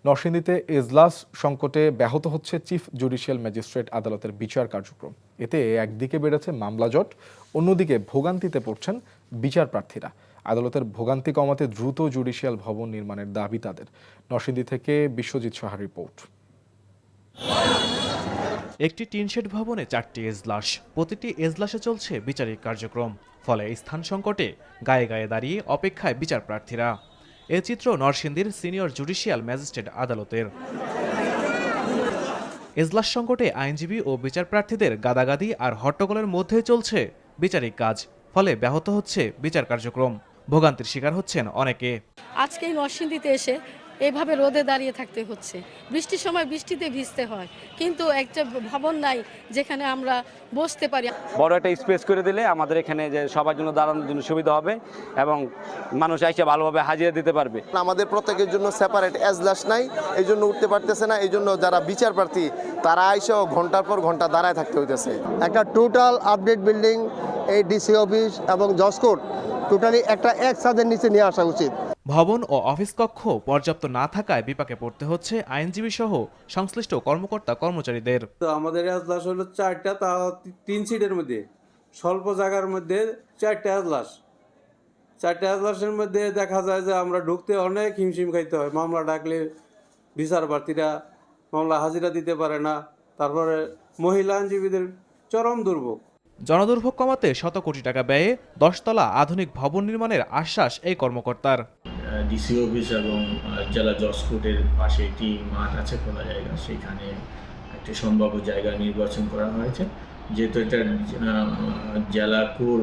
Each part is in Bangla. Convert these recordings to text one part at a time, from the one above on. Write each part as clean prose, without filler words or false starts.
নরসিংদীতে এজলাস সংকটে ব্যাহত হচ্ছে চিফ জুডিশিয়াল ম্যাজিস্ট্রেট আদালতের বিচার কার্যক্রম। এতে একদিকে বেড়েছে মামলা জট, অন্যদিকে ভোগান্তিতে পড়ছেন বিচার প্রার্থীরা। আদালতের ভোগান্তি কমাতে দ্রুত জুডিশিয়াল ভবন নির্মাণের দাবি তাদের। নরসিংদী থেকে বিশ্বজিৎ সাহার রিপোর্ট। একটি টিনশেড ভবনে 4টি এজলাস, প্রতিটি এজলাসে চলছে বিচারিক কার্যক্রম। ফলে স্থান সংকটে গায়ে গায়ে দাঁড়িয়ে অপেক্ষায় বিচার প্রার্থীরা। এ চিত্র নরসিংদীর সিনিয়র জুডিশিয়াল ম্যাজিস্ট্রেট আদালতের। এজলাস সংকটে আইনজীবী ও বিচার প্রার্থীদের গাদাগাদি আর হট্টগোলের মধ্যেই চলছে বিচারিক কাজ। ফলে ব্যাহত হচ্ছে বিচার কার্যক্রম, ভোগান্তির শিকার হচ্ছেন অনেকে। আজকে নরসিংদীতে এসে এইভাবে রোদে দাঁড়িয়ে থাকতে হচ্ছে, বৃষ্টির সময় বৃষ্টিতে ভিজতে হয়, কিন্তু একটা ভবন নাই যেখানে আমরা বসতে পারি। বড় একটা স্পেস করে দিলে আমাদের এখানে যে সবার জন্য দাঁড়ানোর জন্য সুবিধা হবে এবং মানুষ এসে ভালোভাবে হাজিরা দিতে পারবে। আমাদের প্রত্যেকের জন্য সেপারেট এজলাস নাই, এই জন্য উঠতে পারতেছে না। এই জন্য যারা বিচার প্রার্থী তারা এসেও ঘন্টার পর ঘন্টা দাঁড়ায় থাকতে হইতেছে। একটা টোটাল আপডেট বিল্ডিং, এই ডিসি অফিস এবং জজ কোর্ট টোটালি একটা এক ছাদের নিচে নিয়ে আসা উচিত। ভবন ও অফিস কক্ষ পর্যাপ্ত না থাকায় বিপাকে পড়তে হচ্ছে আইনজীবী সহ সংশ্লিষ্ট কর্মকর্তা কর্মচারীদের। তো আমাদের এজলাস হলো 4টা, তা 3 সিটের মধ্যে স্বল্প জায়গার মধ্যে 4টা এজলাস। 4টা এজলাসের মধ্যে দেখা যায় যে আমরা ঢুকতে অনেক হিমশিম খাইতে হয়। মামলা ডাকলে বিচার প্রার্থীরা মামলা হাজিরা দিতে পারে না। তারপরে মহিলা আইনজীবীদের চরম দুর্ভোগ। জনদুর্ভোগ কমাতে শত কোটি টাকা ব্যয়ে 10 তলা আধুনিক ভবন নির্মাণের আশ্বাস এই কর্মকর্তার। ডিসি অফিস এবং জেলা জজ কোর্টের পাশে একটি মাঠ আছে, খোলা জায়গা, সেখানে একটি সম্ভাব্য জায়গা নির্বাচন করা হয়েছে। যেহেতু এটা জেলা কোর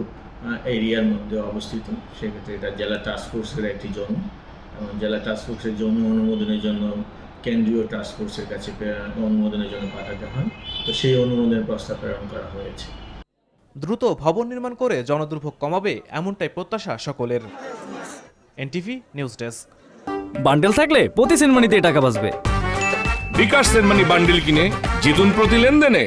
এরিয়ার মধ্যে অবস্থিত, সেক্ষেত্রে এটা জেলা টাস্কফোর্সের একটি জোন এবং জেলা টাস্কফোর্সের জমি অনুমোদনের জন্য কেন্দ্রীয় টাস্কফোর্সের কাছে অনুমোদনের জন্য পাঠাতে হয়। তো সেই অনুমোদনের প্রস্তাব প্রেরণ করা হয়েছে। দ্রুত ভবন নির্মাণ করে জনদুর্ভোগ কমাবে এমনটাই প্রত্যাশা সকলের। NTV news desk. বান্ডেল থাকলে প্রতি সেনমানিতে টাকা বাঁচবে। বিকাশ সেনমানি বান্ডেল কিনে জিতুন প্রতি লেনদেনে।